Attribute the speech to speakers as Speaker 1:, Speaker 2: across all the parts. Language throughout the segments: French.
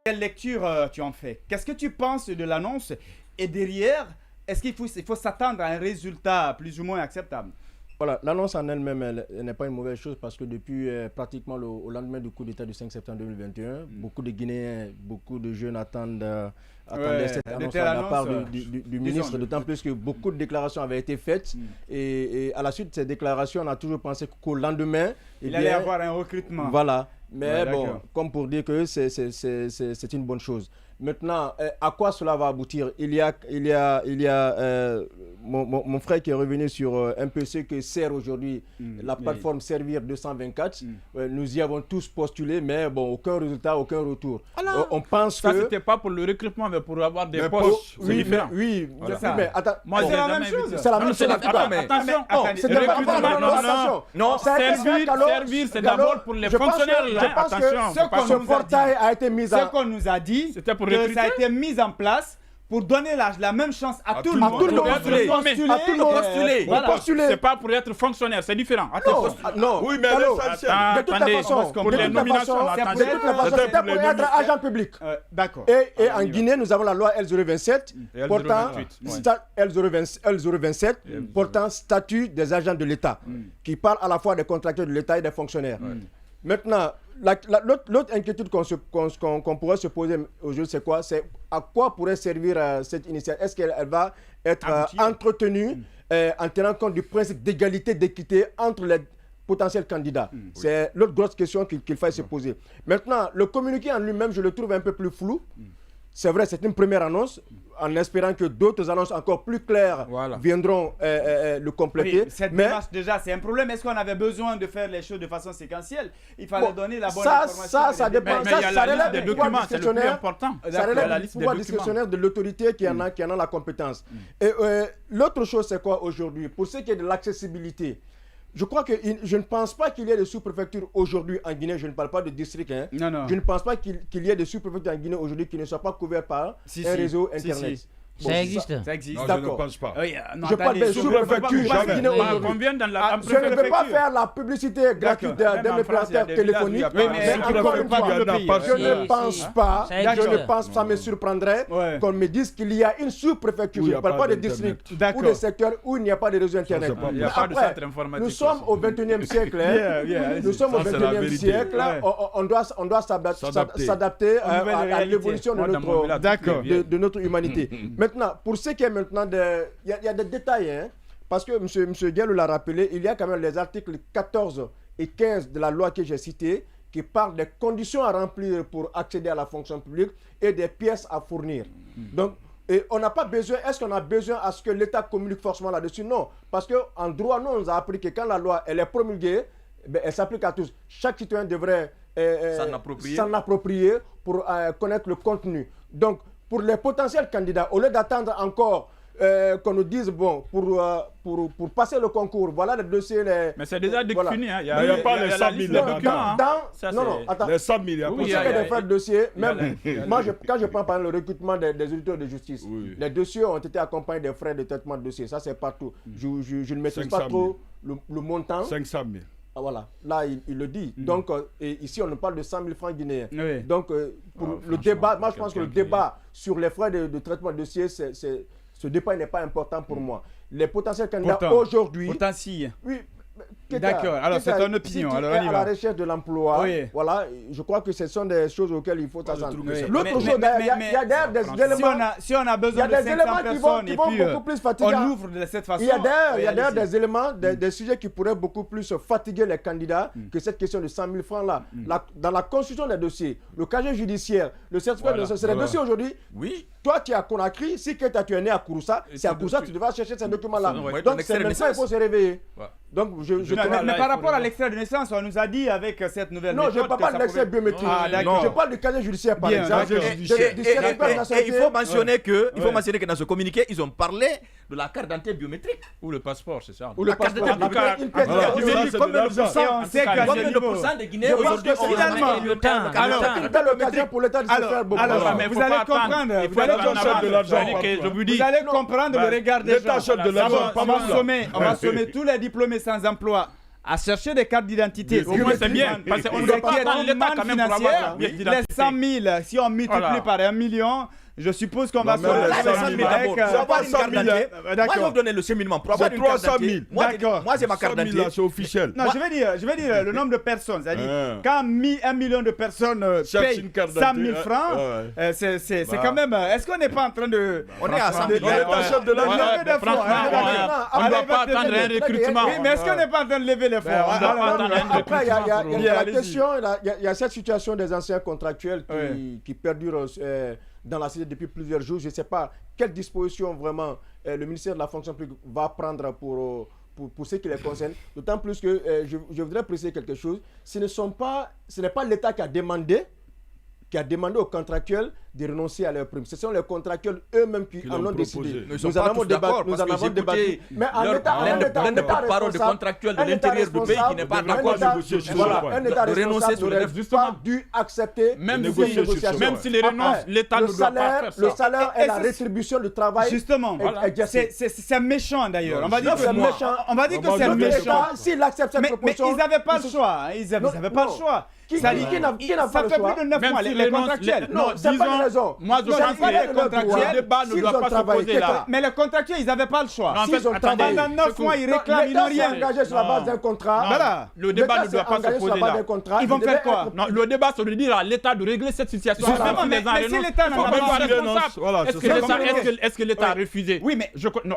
Speaker 1: quelle lecture tu en fais? Qu'est-ce que tu penses de l'annonce? Et derrière, est-ce qu'il faut s'attendre à un résultat plus ou moins acceptable?
Speaker 2: Voilà, l'annonce en elle-même, elle n'est pas une mauvaise chose parce que depuis pratiquement au lendemain du coup d'État du 5 septembre 2021, beaucoup de Guinéens, beaucoup de jeunes attendaient cette annonce de la part du ministre, d'autant plus que beaucoup de déclarations avaient été faites et à la suite de ces déclarations, on a toujours pensé qu'au lendemain,
Speaker 1: il allait y avoir un recrutement.
Speaker 2: Voilà, mais bon, comme pour dire que c'est une bonne chose. Maintenant, à quoi cela va aboutir? Il y a mon frère qui est revenu sur un peu ce que sert aujourd'hui la plateforme Servir 224. Nous y avons tous postulé, mais bon, aucun résultat, aucun retour. On pense
Speaker 3: ça,
Speaker 2: que...
Speaker 3: c'était pas pour le recrutement, mais pour avoir des postes.
Speaker 2: Oui,
Speaker 3: différent.
Speaker 2: Oui,
Speaker 1: voilà.
Speaker 2: mais attends,
Speaker 3: moi,
Speaker 1: c'est la même chose.
Speaker 2: C'est la même chose.
Speaker 3: Attention,
Speaker 2: non,
Speaker 3: Servir, c'est d'abord pour les fonctionnaires.
Speaker 2: Ce portail a été mis
Speaker 1: Ce qu'on nous a dit,
Speaker 3: c'était pour
Speaker 1: que ça a été mis en place pour donner la même chance à tout le monde.
Speaker 3: C'est pas pour être fonctionnaire, c'est différent.
Speaker 2: Non,
Speaker 4: oui, mais
Speaker 2: de toute façon,
Speaker 3: pour les nominations,
Speaker 2: c'était pour être agent public.
Speaker 1: D'accord.
Speaker 2: Et en Guinée, nous avons la loi L027 portant L027 portant statut des agents de l'État, qui parle à la fois des contracteurs de l'État et des fonctionnaires. Maintenant, l'autre inquiétude qu'on pourrait se poser aujourd'hui, c'est quoi? C'est à quoi pourrait servir cette initiative? Est-ce qu'elle va être entretenue en tenant compte du principe d'égalité, d'équité entre les potentiels candidats? C'est l'autre grosse question qu'il faut se poser. Maintenant, le communiqué en lui-même, je le trouve un peu plus flou. C'est vrai, c'est une première annonce, en espérant que d'autres annonces encore plus claires viendront le compléter.
Speaker 1: Oui, cette démarche, déjà, c'est un problème. Est-ce qu'on avait besoin de faire les choses de façon séquentielle? Il fallait donner la bonne information.
Speaker 2: Ça dépend.
Speaker 3: Mais il y a la liste des documents, c'est le plus important.
Speaker 2: Ça relève du pouvoir discrétionnaire de l'autorité qui en a la compétence. Et l'autre chose, c'est quoi aujourd'hui? Pour ce qui est de l'accessibilité, je crois que je ne pense pas qu'il y ait de sous-préfectures aujourd'hui en Guinée. Je ne parle pas de district.
Speaker 1: Non.
Speaker 2: Je ne pense pas qu'il y ait de sous-préfectures en Guinée aujourd'hui qui ne soient pas couvertes par un réseau Internet.
Speaker 5: Bon, ça existe.
Speaker 1: Ça existe.
Speaker 4: Non, je ne pense pas.
Speaker 2: Je parle des sous-préfectures en Guinée aujourd'hui.
Speaker 3: Combien dans la
Speaker 2: Je ne veux pas faire la publicité gratuite d'un opérateur téléphonique. Mais encore une fois, je ne pense pas, ça me surprendrait qu'on me dise qu'il y a une sous-préfecture. Je ne parle pas de district ou de secteur où il n'y a pas de réseau Internet.
Speaker 3: Il n'y a pas de centre informatique.
Speaker 2: Nous sommes au 21e siècle. Nous sommes au 21e siècle. On doit s'adapter à l'évolution de notre humanité. Maintenant, pour ce qui est maintenant il y a des détails, parce que M. Diallo l'a rappelé, il y a quand même les articles 14 et 15 de la loi que j'ai citée qui parlent des conditions à remplir pour accéder à la fonction publique et des pièces à fournir. Donc, et on n'a pas besoin, est-ce qu'on a besoin à ce que l'État communique forcément là-dessus? Non, parce qu'en droit, nous, on nous a appris que quand la loi elle est promulguée, elle s'applique à tous. Chaque citoyen devrait s'en approprier pour connaître le contenu. Donc, pour les potentiels candidats, au lieu d'attendre encore qu'on nous dise, bon, pour passer le concours, voilà les dossiers.
Speaker 3: Mais c'est déjà défini.
Speaker 4: Il n'y a pas les 100 000
Speaker 3: documents.
Speaker 2: Non, attends.
Speaker 4: Les 100 000, il y a pas.
Speaker 2: Pour ce qui est des frais de dossier, même moi, quand je prends par exemple le recrutement des auditeurs de justice, les dossiers ont été accompagnés des frais de traitement de dossier. Ça, c'est partout. Je ne maîtrise pas trop le montant.
Speaker 4: 500 000.
Speaker 2: Ah, voilà, là il le dit. Donc ici on nous parle de 100 000 francs guinéens. Donc pour le débat, moi je pense que le débat sur les frais de traitement de dossier, ce débat n'est pas important pour moi. Les potentiels candidats aujourd'hui. Oui.
Speaker 1: D'accord, alors c'est ton opinion. Alors,
Speaker 2: à la recherche de l'emploi, voilà, je crois que ce sont des choses auxquelles il faut s'attendre. L'autre chose, il y a d'ailleurs des éléments.
Speaker 1: Si on a besoin de 500 personnes
Speaker 2: qui vont beaucoup plus fatiguer.
Speaker 1: On ouvre de cette façon.
Speaker 2: Il y a d'ailleurs des éléments, des sujets qui pourraient beaucoup plus fatiguer les candidats que cette question de 100 000 francs là. Dans la constitution des dossiers, le casier judiciaire, le certificat de naissance, c'est des dossiers aujourd'hui.
Speaker 3: Oui.
Speaker 2: Toi, tu es à Conakry, si tu es né à Kouroussa, c'est à Kouroussa que tu devras chercher ces documents-là. Donc, c'est maintenant qu'il faut se réveiller. Donc,
Speaker 1: mais par rapport à l'extrait de naissance, on nous a dit avec cette nouvelle méthode.
Speaker 2: Non, je ne parle pas de l'extrait biométrique.
Speaker 1: Je
Speaker 2: parle du casier judiciaire, par exemple.
Speaker 6: Et il faut mentionner que dans ce communiqué, ils ont parlé de la carte d'identité biométrique.
Speaker 3: Ou le passeport, c'est ça.
Speaker 2: Ou le passeport.
Speaker 6: Combien de pourcents des Guinéens aujourd'hui ont le temps?
Speaker 2: Alors, c'est l'occasion pour l'État de se faire beaucoup.
Speaker 1: Alors, vous allez comprendre. Vous allez comprendre le regard des gens.
Speaker 4: L'État achète de l'argent.
Speaker 1: On va sommer tous les diplômés sans emploi à chercher des cartes d'identité.
Speaker 3: Au moins, c'est bien. Parce qu'on ne doit pas attendre l'État quand même pour avoir sa pièce d'identité.
Speaker 1: Les 100 000, si on multiplie par 1 million, je suppose qu'on va se
Speaker 6: retrouver avec... Pour avoir une carte d'identité, moi, je vais vous donner le cheminement. Pour avoir une carte d'identité, moi, j'ai ma carte d'identité.
Speaker 4: C'est officiel.
Speaker 1: Non, je vais dire le nombre de personnes. C'est-à-dire, quand 1 million de personnes payent 100 000 francs, c'est quand même... Est-ce qu'on n'est pas en train de...
Speaker 6: On est à 100 000.
Speaker 4: On est chef de l'État.
Speaker 3: On ne doit pas attendre un recrutement.
Speaker 1: Oui, mais est-ce qu'on n'est pas en train de lever les fonds?
Speaker 2: Après, il y a la question, il y a cette situation des anciens contractuels qui perdurent dans la société depuis plusieurs jours. Je ne sais pas quelle disposition vraiment le ministère de la fonction publique va prendre pour ce qui les concerne. D'autant plus que je voudrais préciser quelque chose. Ce n'est pas l'État qui a demandé aux contractuels de renoncer à leurs primes. Ce sont les contractuels eux-mêmes qui en ont décidé.
Speaker 6: Nous en avons débattu. Mais l'un des porte-parole de contractuels de l'intérieur du pays qui n'est pas d'accord de négocier sur de renoncer sur les
Speaker 2: pas dû accepter
Speaker 3: même si les renonces, l'État ne doit pas faire ça.
Speaker 2: Le salaire et la rétribution du travail.
Speaker 1: Justement, c'est méchant d'ailleurs. On va dire que c'est méchant.
Speaker 2: S'il accepte cette proposition.
Speaker 1: Mais ils n'avaient pas le choix. Ils n'avaient pas le choix.
Speaker 2: Ça fait
Speaker 1: plus de 9 mois, les contractuels.
Speaker 2: Non, c'est pas une raison.
Speaker 3: Moi, je pense que le débat ne doit pas se poser là.
Speaker 1: Mais les contractuels, ils n'avaient pas le choix.
Speaker 3: Pendant
Speaker 1: 9 mois, ils réclament, ils n'ont rien.
Speaker 2: Engagé sur la base d'un contrat.
Speaker 1: Voilà.
Speaker 3: Le débat ne doit pas se poser là.
Speaker 1: Ils vont faire quoi?
Speaker 3: Non, le débat, c'est de dire à l'État de régler cette situation.
Speaker 1: Justement, mais si l'État n'a pas
Speaker 3: responsable, est-ce que l'État a refusé?
Speaker 1: Oui, mais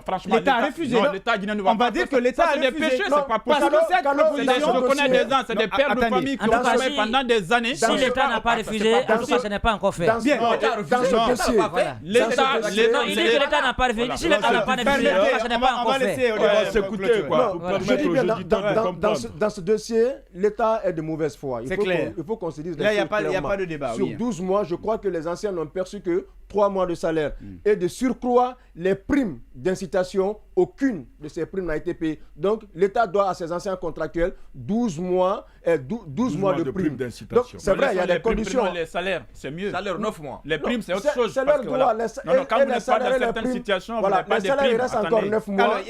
Speaker 3: franchement,
Speaker 1: l'État a refusé.
Speaker 3: Non, l'État guinéen ne va pas.
Speaker 1: On va dire que l'État a refusé.
Speaker 3: C'est des péchés, c'est pas possible. Je connais des gens, c'est des pères de famille qui ont travaillé pendant des années.
Speaker 5: Si l'État n'a pas refusé, en tout cas, ce n'est pas encore fait.
Speaker 2: Dans ce dossier,
Speaker 3: l'État,
Speaker 5: il dit que l'État n'a pas refusé. Si l'État n'a pas refusé, en tout cas, ce n'est pas encore fait.
Speaker 4: On va s'écouter, quoi.
Speaker 2: Je dis bien, dans ce dossier, l'État est de mauvaise foi.
Speaker 1: C'est clair.
Speaker 2: Il faut qu'on se dise.
Speaker 1: Là, il n'y a pas de débat.
Speaker 2: Sur 12 mois, je crois que les anciens n'ont perçu que 3 mois de salaire. Et de surcroît, les primes d'incitation, aucune de ces primes n'a été payée. Donc, l'État doit à ses anciens contractuels 12 mois de primes
Speaker 4: d'incitation.
Speaker 2: C'est vrai, il y a des conditions.
Speaker 3: Les salaires, c'est mieux.
Speaker 6: Salaire 9 mois.
Speaker 3: Les primes, c'est autre chose.
Speaker 2: C'est leur droit.
Speaker 3: Quand vous n'êtes pas dans certaines situations, vous n'avez pas de primes.
Speaker 2: Les salaires, il reste encore 9 mois.